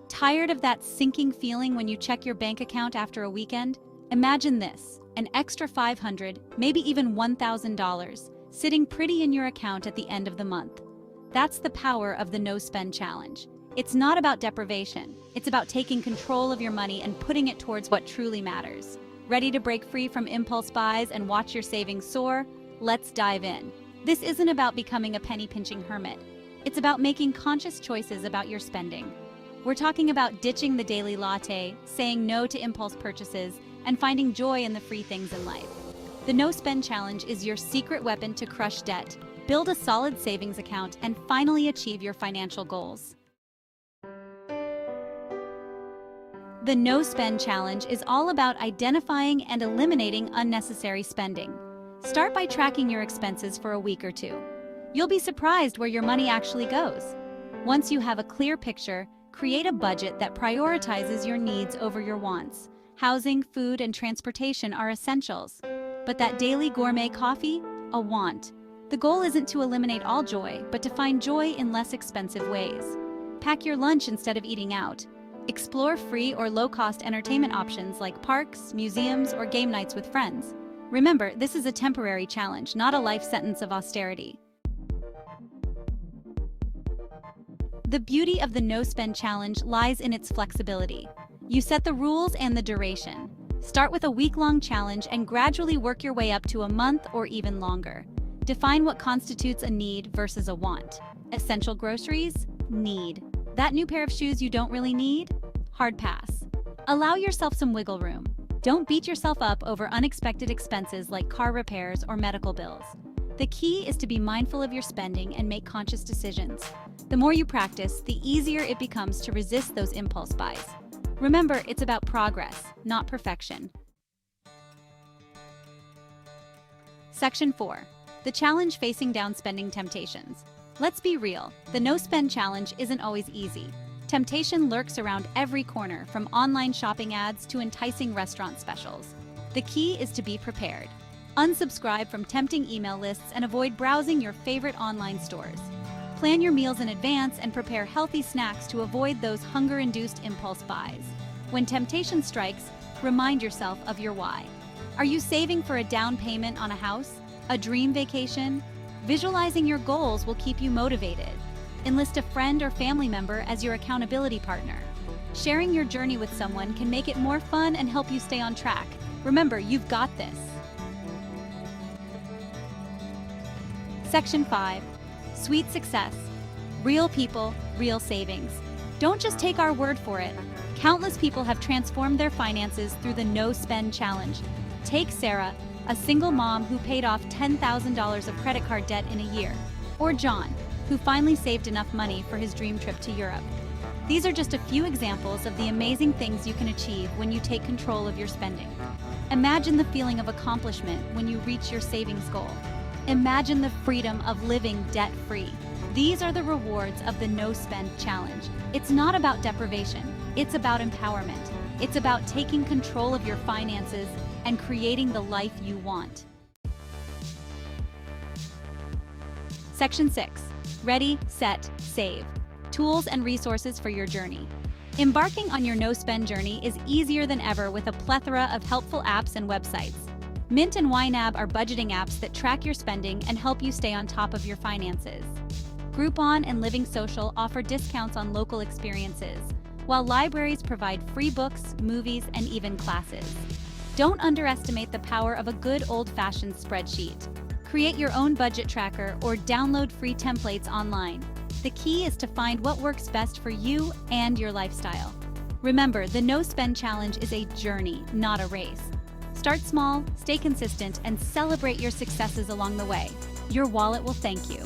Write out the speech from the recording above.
Tired of that sinking feeling when you check your bank account after a weekend? Imagine this, an extra $500, maybe even $1,000, sitting pretty in your account at the end of the month. That's the power of the No Spend Challenge. It's not about deprivation. It's about taking control of your money and putting it towards what truly matters. Ready to break free from impulse buys and watch your savings soar? Let's dive in. This isn't about becoming a penny-pinching hermit. It's about making conscious choices about your spending. We're talking about ditching the daily latte, saying no to impulse purchases, and finding joy in the free things in life. The No Spend Challenge is your secret weapon to crush debt, build a solid savings account, and finally achieve your financial goals. The No Spend Challenge is all about identifying and eliminating unnecessary spending. Start by tracking your expenses for a week or two. You'll be surprised where your money actually goes. Once you have a clear picture, create a budget that prioritizes your needs over your wants. Housing, food, and transportation are essentials. But that daily gourmet coffee? A want. The goal isn't to eliminate all joy, but to find joy in less expensive ways. Pack your lunch instead of eating out. Explore free or low-cost entertainment options like parks, museums, or game nights with friends. Remember, this is a temporary challenge, not a life sentence of austerity. The beauty of the No Spend Challenge lies in its flexibility. You set the rules and the duration. Start with a week-long challenge and gradually work your way up to a month or even longer. Define what constitutes a need versus a want. Essential groceries? Need. That new pair of shoes you don't really need? Hard pass. Allow yourself some wiggle room. Don't beat yourself up over unexpected expenses like car repairs or medical bills. The key is to be mindful of your spending and make conscious decisions. The more you practice, the easier it becomes to resist those impulse buys. Remember, it's about progress, not perfection. Section 4. The challenge facing down spending temptations. Let's be real, the No Spend Challenge isn't always easy. Temptation lurks around every corner, from online shopping ads to enticing restaurant specials. The key is to be prepared. Unsubscribe from tempting email lists and avoid browsing your favorite online stores. Plan your meals in advance and prepare healthy snacks to avoid those hunger-induced impulse buys. When temptation strikes, remind yourself of your why. Are you saving for a down payment on a house? A dream vacation? Visualizing your goals will keep you motivated. Enlist a friend or family member as your accountability partner. Sharing your journey with someone can make it more fun and help you stay on track. Remember, you've got this. Section 5. Sweet success. Real people, real savings. Don't just take our word for it. Countless people have transformed their finances through the No Spend Challenge. Take Sarah, a single mom who paid off $10,000 of credit card debt in a year. Or John, who finally saved enough money for his dream trip to Europe. These are just a few examples of the amazing things you can achieve when you take control of your spending. Imagine the feeling of accomplishment when you reach your savings goal. Imagine the freedom of living debt-free. These are the rewards of the No Spend Challenge. It's not about deprivation, it's about empowerment. It's about taking control of your finances and creating the life you want. Section 6. Ready, set, save. Tools and resources for your journey. Embarking on your no-spend journey is easier than ever with a plethora of helpful apps and websites. Mint and YNAB are budgeting apps that track your spending and help you stay on top of your finances. Groupon and Living Social offer discounts on local experiences, while libraries provide free books, movies, and even classes. Don't underestimate the power of a good old-fashioned spreadsheet. Create your own budget tracker or download free templates online. The key is to find what works best for you and your lifestyle. Remember, the No Spend Challenge is a journey, not a race. Start small, stay consistent, and celebrate your successes along the way. Your wallet will thank you.